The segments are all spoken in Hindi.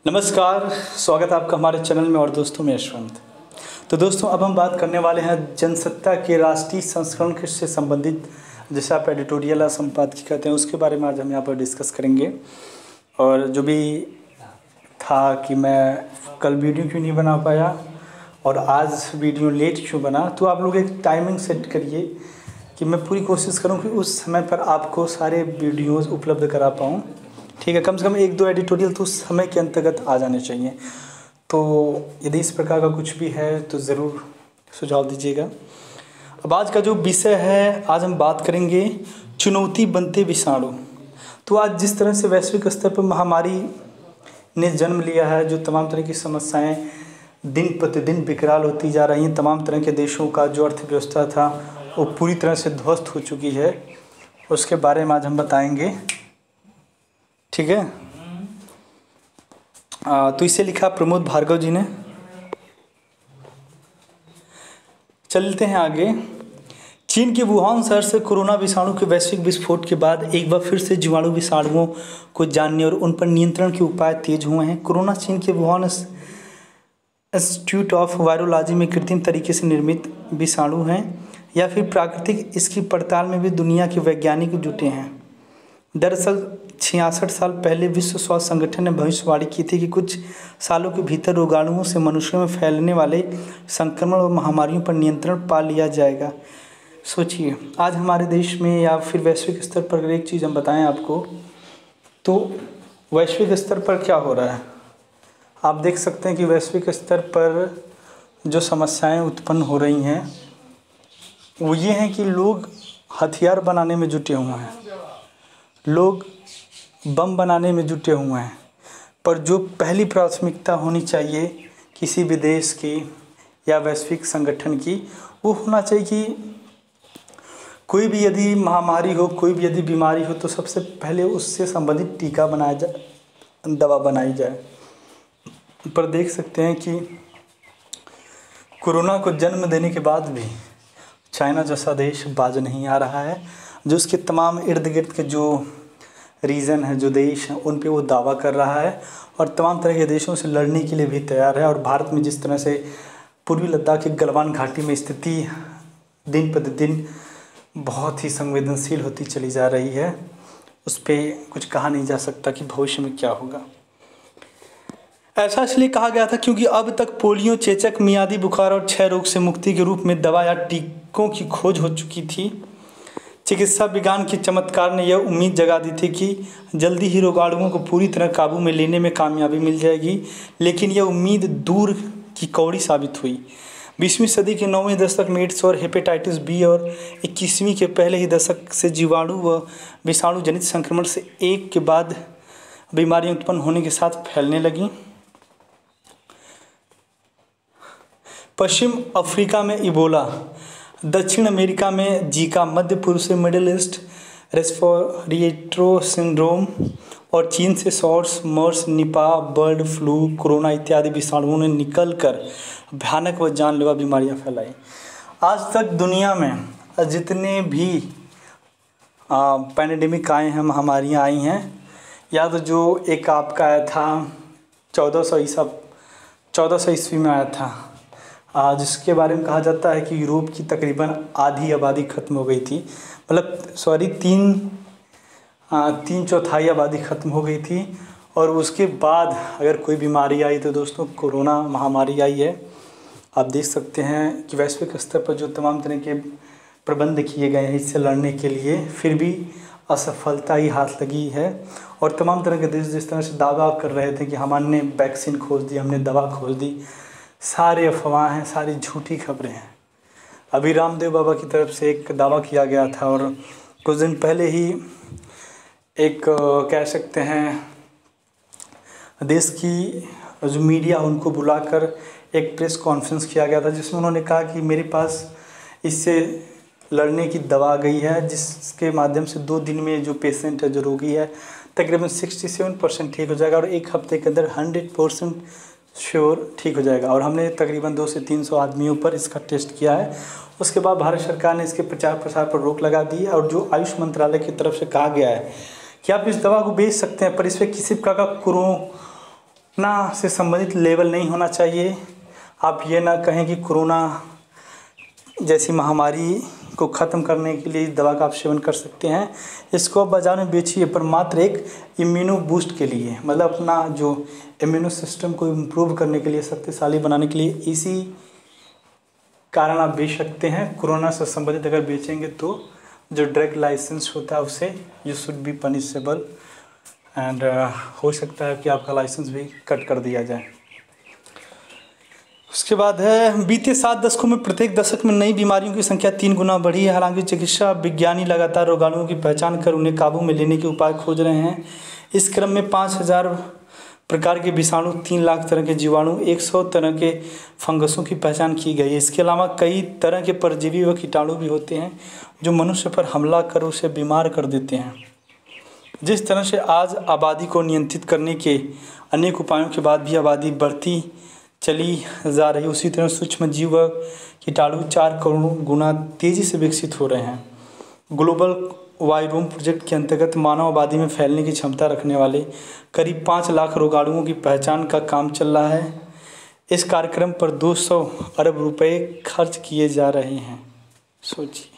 नमस्कार, स्वागत है आपका हमारे चैनल में। और दोस्तों मैं यशवंत। तो दोस्तों अब हम बात करने वाले हैं जनसत्ता के राष्ट्रीय संस्करण से संबंधित, जैसे आप एडिटोरियल या संपादकीय कहते हैं, उसके बारे में आज हम यहाँ पर डिस्कस करेंगे। और जो भी था कि मैं कल वीडियो क्यों नहीं बना पाया और आज वीडियो लेट क्यों बना, तो आप लोग एक टाइमिंग सेट करिए कि मैं पूरी कोशिश करूँ कि उस समय पर आपको सारे वीडियोज़ उपलब्ध करा पाऊँ। ठीक है, कम से कम एक दो एडिटोरियल तो उस समय के अंतर्गत आ जाने चाहिए। तो यदि इस प्रकार का कुछ भी है तो ज़रूर सुझाव दीजिएगा। अब आज का जो विषय है, आज हम बात करेंगे चुनौती बनते विषाणु। तो आज जिस तरह से वैश्विक स्तर पर महामारी ने जन्म लिया है, जो तमाम तरह की समस्याएं दिन प्रतिदिन विकराल होती जा रही हैं, तमाम तरह के देशों का जो अर्थव्यवस्था था वो पूरी तरह से ध्वस्त हो चुकी है, उसके बारे में आज हम बताएंगे। ठीक है, तो इसे लिखा प्रमोद भार्गव जी ने। चलते हैं आगे। चीन के वुहान शहर से कोरोना विषाणु के वैश्विक विस्फोट के बाद एक बार फिर से जीवाणु विषाणुओं को जानने और उन पर नियंत्रण के उपाय तेज हुए हैं। कोरोना चीन के वुहान इंस्टीट्यूट ऑफ वायरोलॉजी में कृत्रिम तरीके से निर्मित विषाणु हैं या फिर प्राकृतिक, इसकी पड़ताल में भी दुनिया के वैज्ञानिक जुटे हैं। दरअसल 66 साल पहले विश्व स्वास्थ्य संगठन ने भविष्यवाणी की थी कि कुछ सालों के भीतर रोगाणुओं से मनुष्यों में फैलने वाले संक्रमण और महामारियों पर नियंत्रण पा लिया जाएगा। सोचिए, आज हमारे देश में या फिर वैश्विक स्तर पर अगर एक चीज़ हम बताएं आपको, तो वैश्विक स्तर पर क्या हो रहा है आप देख सकते हैं कि वैश्विक स्तर पर जो समस्याएं उत्पन्न हो रही हैं वो ये हैं कि लोग हथियार बनाने में जुटे हुए हैं, लोग बम बनाने में जुटे हुए हैं। पर जो पहली प्राथमिकता होनी चाहिए किसी भी देश की या वैश्विक संगठन की, वो होना चाहिए कि कोई भी यदि महामारी हो, कोई भी यदि बीमारी हो, तो सबसे पहले उससे संबंधित टीका बनाया जाए, दवा बनाई जाए। पर देख सकते हैं कि कोरोना को जन्म देने के बाद भी चाइना जैसा देश बाज नहीं आ रहा है, जो उसके तमाम इर्द गिर्द के जो रीजन है, जो देश हैं, उन पे वो दावा कर रहा है और तमाम तरह के देशों से लड़ने के लिए भी तैयार है। और भारत में जिस तरह से पूर्वी लद्दाख की गलवान घाटी में स्थिति दिन प्रतिदिन बहुत ही संवेदनशील होती चली जा रही है, उस पर कुछ कहा नहीं जा सकता कि भविष्य में क्या होगा। ऐसा इसलिए कहा गया था क्योंकि अब तक पोलियो, चेचक, मियादी बुखार और क्षय रोग से मुक्ति के रूप में दवा या टीकों की खोज हो चुकी थी। चिकित्सा विज्ञान के चमत्कार ने यह उम्मीद जगा दी थी कि जल्दी ही रोगाणुओं को पूरी तरह काबू में लेने में कामयाबी मिल जाएगी, लेकिन यह उम्मीद दूर की कौड़ी साबित हुई। 20वीं सदी के 9वें दशक में एड्स और हेपेटाइटिस बी और 21वीं के पहले ही दशक से जीवाणु व विषाणु जनित संक्रमण से एक के बाद बीमारियां उत्पन्न होने के साथ फैलने लगीं। पश्चिम अफ्रीका में इबोला, दक्षिण अमेरिका में जीका, मध्य पूर्व से मिडिल ईस्ट रेस्पिरेटरी सिंड्रोम और चीन से सॉर्स, मर्स, निपाह, बर्ड फ्लू, कोरोना इत्यादि विषाणुओं ने निकलकर भयानक व जानलेवा बीमारियां फैलाई। आज तक दुनिया में जितने भी पैंडेमिक आए हैं, महामारियां आई हैं, या तो जो एक आपका आया था 1400 ईस्वी में आया था, जिसके बारे में कहा जाता है कि यूरोप की तकरीबन आधी आबादी ख़त्म हो गई थी, मतलब तीन चौथाई आबादी ख़त्म हो गई थी। और उसके बाद अगर कोई बीमारी आई तो दोस्तों कोरोना महामारी आई है। आप देख सकते हैं कि वैश्विक स्तर पर जो तमाम तरह के प्रबंध किए गए हैं इससे लड़ने के लिए, फिर भी असफलता ही हाथ लगी है। और तमाम तरह के देश जिस तरह से दावा कर रहे थे कि हमने वैक्सीन खोज दी, हमने दवा खोज दी, सारे अफवाह हैं, सारी झूठी खबरें हैं। अभी रामदेव बाबा की तरफ से एक दावा किया गया था और कुछ दिन पहले ही एक कह सकते हैं देश की जो मीडिया उनको बुलाकर एक प्रेस कॉन्फ्रेंस किया गया था, जिसमें उन्होंने कहा कि मेरे पास इससे लड़ने की दवा आ गई है, जिसके माध्यम से 2 दिन में जो पेशेंट है, जो रोगी है, तकरीबन 67% ठीक हो जाएगा और 1 हफ्ते के अंदर 100% श्योर ठीक हो जाएगा। और हमने तकरीबन 200 से 300 आदमियों पर इसका टेस्ट किया है। उसके बाद भारत सरकार ने इसके प्रचार प्रसार पर रोक लगा दी है और जो आयुष मंत्रालय की तरफ से कहा गया है कि आप इस दवा को बेच सकते हैं, पर इस पर किसी प्रकार का ना से संबंधित लेबल नहीं होना चाहिए। आप ये ना कहें कि कोरोना जैसी महामारी को ख़त्म करने के लिए इस दवा का आप सेवन कर सकते हैं। इसको आप बाज़ार में बेचिए, पर मात्र एक इम्यूनो बूस्ट के लिए, मतलब अपना जो इम्यूनो सिस्टम को इम्प्रूव करने के लिए, शक्तिशाली बनाने के लिए, इसी कारण आप बेच सकते हैं। कोरोना से संबंधित अगर बेचेंगे तो जो ड्रग लाइसेंस होता है उससे you should be punishable and हो सकता है कि आपका लाइसेंस भी कट कर दिया जाए। उसके बाद है, बीते 7 दशकों में प्रत्येक दशक में नई बीमारियों की संख्या 3 गुना बढ़ी है। हालांकि चिकित्सा विज्ञानी लगातार रोगाणुओं की पहचान कर उन्हें काबू में लेने के उपाय खोज रहे हैं। इस क्रम में 5000 प्रकार के विषाणु, 3 लाख तरह के जीवाणु, 100 तरह के फंगसों की पहचान की गई है। इसके अलावा कई तरह के परजीवी व कीटाणु भी होते हैं जो मनुष्य पर हमला कर उसे बीमार कर देते हैं। जिस तरह से आज आबादी को नियंत्रित करने के अनेक उपायों के बाद भी आबादी बढ़ती चली जा रही, उसी तरह सूक्ष्म जीव व कीटाणु 4 करोड़ गुना तेज़ी से विकसित हो रहे हैं। ग्लोबल वायरोम प्रोजेक्ट के अंतर्गत मानव आबादी में फैलने की क्षमता रखने वाले करीब 5 लाख रोगाणुओं की पहचान का काम चल रहा है। इस कार्यक्रम पर 200 अरब रुपए खर्च किए जा रहे हैं। सोचिए,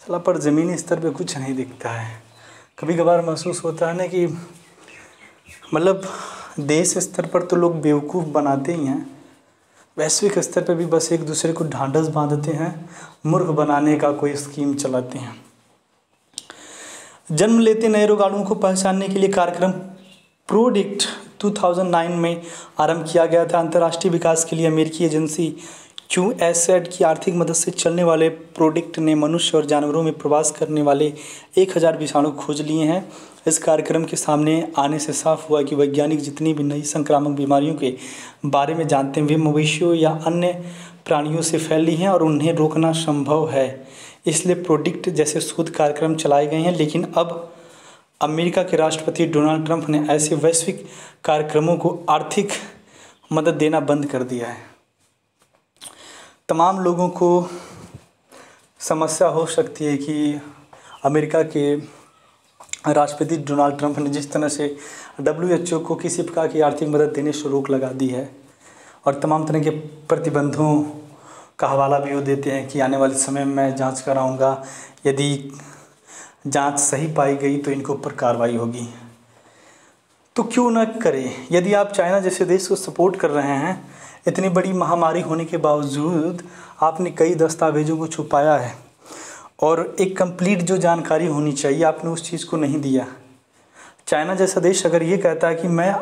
साला पर ज़मीनी स्तर पे कुछ नहीं दिखता है। कभी कभार महसूस होता है ना कि मतलब देश स्तर पर तो लोग बेवकूफ़ बनाते ही हैं, वैश्विक स्तर पर भी बस एक दूसरे को ढांढस बांधते हैं, मूर्ख बनाने का कोई स्कीम चलाते हैं। जन्म लेते नए रोगाणुओं को पहचानने के लिए कार्यक्रम प्रोडिक्ट 2009 में आरंभ किया गया था। अंतर्राष्ट्रीय विकास के लिए अमेरिकी एजेंसी QSAID की आर्थिक मदद से चलने वाले प्रोडिक्ट ने मनुष्य और जानवरों में प्रवास करने वाले 1000 विषाणु खोज लिए हैं। इस कार्यक्रम के सामने आने से साफ हुआ कि वैज्ञानिक जितनी भी नई संक्रामक बीमारियों के बारे में जानते हैं वे मवेशियों या अन्य प्राणियों से फैली हैं और उन्हें रोकना संभव है। इसलिए प्रोडिक्ट जैसे शोध कार्यक्रम चलाए गए हैं। लेकिन अब अमेरिका के राष्ट्रपति डोनाल्ड ट्रंप ने ऐसे वैश्विक कार्यक्रमों को आर्थिक मदद देना बंद कर दिया है। तमाम लोगों को समस्या हो सकती है कि अमेरिका के राष्ट्रपति डोनाल्ड ट्रंप ने जिस तरह से WHO को किसी प्रकार की आर्थिक मदद देने से रोक लगा दी है और तमाम तरह के प्रतिबंधों का हवाला भी वो देते हैं कि आने वाले समय में मैं जांच कराऊंगा, यदि जांच सही पाई गई तो इनके ऊपर कार्रवाई होगी। तो क्यों न करें। यदि आप चाइना जैसे देश को सपोर्ट कर रहे हैं, इतनी बड़ी महामारी होने के बावजूद आपने कई दस्तावेज़ों को छुपाया है और एक कंप्लीट जो जानकारी होनी चाहिए आपने उस चीज़ को नहीं दिया। चाइना जैसा देश अगर ये कहता है कि मैं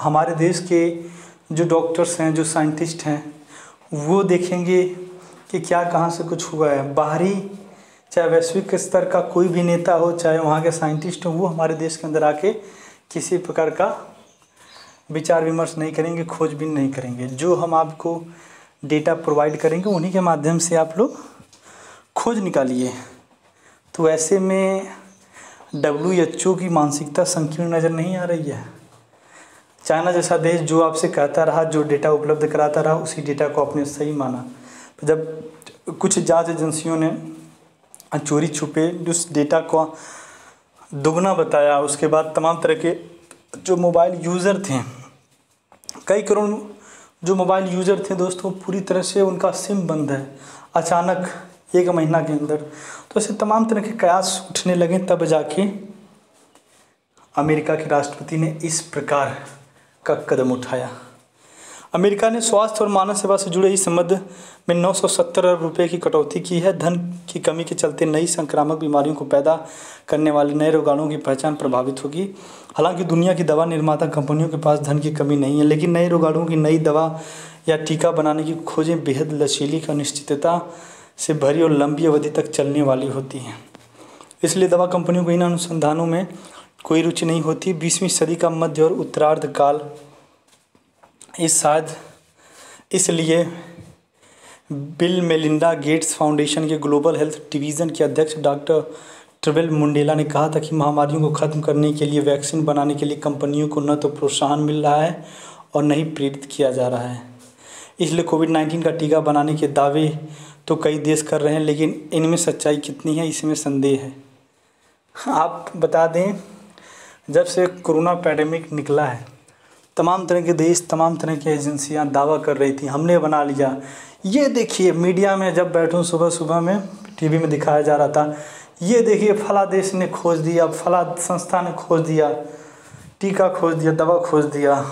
हमारे देश के जो डॉक्टर्स हैं, जो साइंटिस्ट हैं, वो देखेंगे कि क्या कहाँ से कुछ हुआ है, बाहरी चाहे वैश्विक स्तर का कोई भी नेता हो, चाहे वहाँ के साइंटिस्ट हो, वो हमारे देश के अंदर आके किसी प्रकार का विचार विमर्श नहीं करेंगे, खोजबीन नहीं करेंगे। जो हम आपको डेटा प्रोवाइड करेंगे उन्हीं के माध्यम से आप लोग खोज निकालिए। तो ऐसे में WHO की मानसिकता संकीर्ण नज़र नहीं आ रही है। चाइना जैसा देश जो आपसे कहता रहा, जो डेटा उपलब्ध कराता रहा, उसी डेटा को आपने सही माना। जब कुछ जांच एजेंसियों ने चोरी छुपे उस डेटा को दुगना बताया, उसके बाद तमाम तरह के जो मोबाइल यूज़र थे, कई करोड़ जो मोबाइल यूज़र थे दोस्तों, पूरी तरह से उनका सिम बंद है अचानक 1 महीना के अंदर। तो ऐसे तमाम तरह के कयास उठने लगे, तब जाके अमेरिका के राष्ट्रपति ने इस प्रकार का कदम उठाया। अमेरिका ने स्वास्थ्य और मानव सेवा से जुड़े इस संबंध में 970 अरब रुपये की कटौती की है। धन की कमी के चलते नई संक्रामक बीमारियों को पैदा करने वाले नए रोगाणुओं की पहचान प्रभावित होगी। हालांकि दुनिया की दवा निर्माता कंपनियों के पास धन की कमी नहीं है, लेकिन नए रोगाणुओं की नई दवा या टीका बनाने की खोजें बेहद लचीली, अनिश्चितता से भरी और लंबी अवधि तक चलने वाली होती हैं। इसलिए दवा कंपनियों को इन अनुसंधानों में कोई रुचि नहीं होती। 20वीं सदी का मध्य और उत्तरार्ध काल इसलिए बिल मेलिंडा गेट्स फाउंडेशन के ग्लोबल हेल्थ डिवीज़न के अध्यक्ष डॉक्टर ट्रेवेल मुंडेला ने कहा था कि महामारियों को ख़त्म करने के लिए वैक्सीन बनाने के लिए कंपनियों को न तो प्रोत्साहन मिल रहा है और न ही प्रेरित किया जा रहा है। इसलिए कोविड-19 का टीका बनाने के दावे तो कई देश कर रहे हैं, लेकिन इनमें सच्चाई कितनी है इसमें संदेह है। आप बता दें, जब से कोरोना पैंडेमिक निकला है तमाम तरह के देश, तमाम तरह की एजेंसियां दावा कर रही थी हमने बना लिया। ये देखिए मीडिया में जब बैठूं सुबह सुबह में टीवी में दिखाया जा रहा था, ये देखिए फला देश ने खोज दिया, फला संस्था ने खोज दिया, टीका खोज दिया, दवा खोज दिया,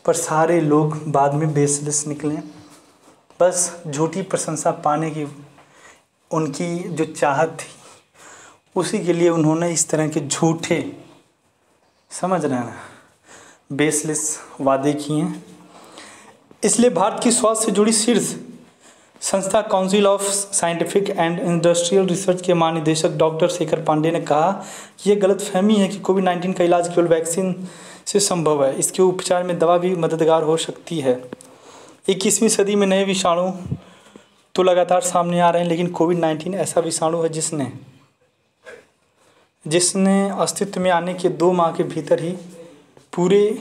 पर सारे लोग बाद में बेसलेस निकले। बस झूठी प्रशंसा पाने की उनकी जो चाहत थी, उसी के लिए उन्होंने इस तरह के झूठे, समझ रहे हैं ना, बेसलेस वादे किए हैं। इसलिए भारत की स्वास्थ्य से जुड़ी शीर्ष संस्था council of scientific and industrial research के महानिदेशक डॉक्टर शेखर पांडे ने कहा कि ये गलतफहमी है कि कोविड-19 का इलाज केवल वैक्सीन से संभव है, इसके उपचार में दवा भी मददगार हो सकती है। 21वीं सदी में नए विषाणु तो लगातार सामने आ रहे हैं, लेकिन कोविड-19 ऐसा विषाणु है जिसने अस्तित्व में आने के 2 माह के भीतर ही पूरे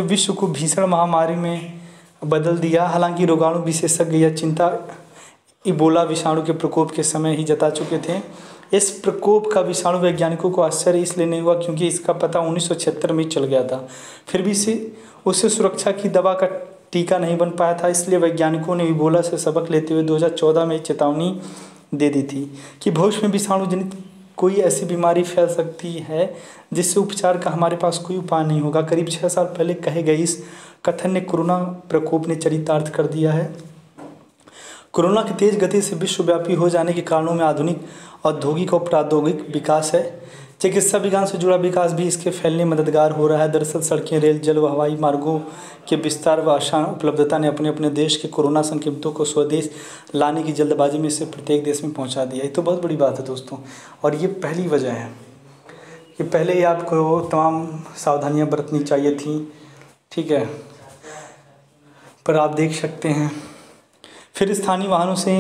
विश्व को भीषण महामारी में बदल दिया। हालांकि रोगाणु विशेषज्ञ यह चिंता इबोला विषाणु के प्रकोप के समय ही जता चुके थे। इस प्रकोप का विषाणु वैज्ञानिकों को आश्चर्य इसलिए नहीं हुआ क्योंकि इसका पता 1976 में ही चल गया था, फिर भी उससे सुरक्षा की दवा का टीका नहीं बन पाया था। इसलिए वैज्ञानिकों ने इबोला से सबक लेते हुए 2014 में चेतावनी दे दी थी कि भविष्य में विषाणु जनित कोई ऐसी बीमारी फैल सकती है जिससे उपचार का हमारे पास कोई उपाय नहीं होगा। करीब 6 साल पहले कहे गए इस कथन ने कोरोना प्रकोप ने चरितार्थ कर दिया है। कोरोना की तेज गति से विश्वव्यापी हो जाने के कारणों में आधुनिक औद्योगिक और प्रौद्योगिक विकास है। चिकित्सा विज्ञान से जुड़ा विकास भी इसके फैलने में मददगार हो रहा है। दरअसल सड़कें, रेल, जल व हवाई मार्गों के विस्तार व आसान उपलब्धता ने अपने अपने देश के कोरोना संक्रमितों को स्वदेश लाने की जल्दबाजी में इसे प्रत्येक देश में पहुंचा दिया। ये तो बहुत बड़ी बात है दोस्तों, और ये पहली वजह है कि पहले ही आपको तमाम सावधानियां बरतनी चाहिए थी, ठीक है, पर आप देख सकते हैं फिर स्थानीय वाहनों से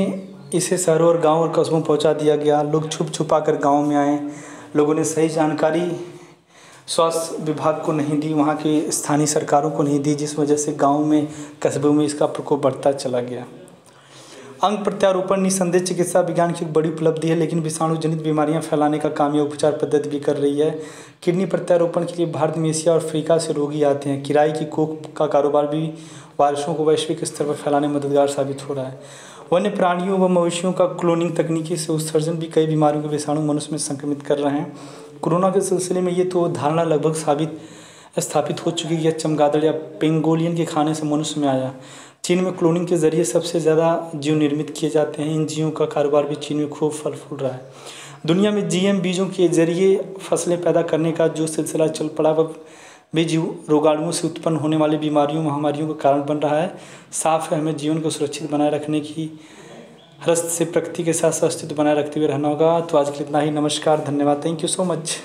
इसे शहरों और गाँव और कस्बों पहुँचा दिया गया। लोग छुप छुपा कर गाँव में आए, लोगों ने सही जानकारी स्वास्थ्य विभाग को नहीं दी, वहाँ की स्थानीय सरकारों को नहीं दी, जिस वजह से गांव में, कस्बों में इसका प्रकोप बढ़ता चला गया। अंग प्रत्यारोपण निस्संदेह चिकित्सा विज्ञान की एक बड़ी उपलब्धि है, लेकिन विषाणु जनित बीमारियां फैलाने का काम यह उपचार पद्धति भी कर रही है। किडनी प्रत्यारोपण के लिए भारत में एशिया और अफ्रीका से रोगी आते हैं। किराए की कोख का कारोबार भी वायरसों को वैश्विक स्तर पर फैलाने में मददगार साबित हो रहा है। वन्य प्राणियों व मवेशियों का क्लोनिंग तकनीकी से उत्सर्जन भी कई बीमारियों के विषाणु मनुष्य में संक्रमित कर रहे हैं। कोरोना के सिलसिले में ये तो धारणा लगभग स्थापित हो चुकी है कि चमगादड़ या पेंगोलियन के खाने से मनुष्य में आया। चीन में क्लोनिंग के जरिए सबसे ज़्यादा जीव निर्मित किए जाते हैं। इन जीवों का कारोबार भी चीन में खूब फल फूल रहा है। दुनिया में जीएम बीजों के जरिए फसलें पैदा करने का जो सिलसिला चल पड़ा वह भी जीव रोगाणुओं से उत्पन्न होने वाली बीमारियों, महामारियों का कारण बन रहा है। साफ है, हमें जीवन को सुरक्षित बनाए रखने की हरस से प्रकृति के साथ अस्तित्व बनाए रखते हुए रहना होगा। तो आज के लिए इतना ही। नमस्कार, धन्यवाद, थैंक यू सो मच।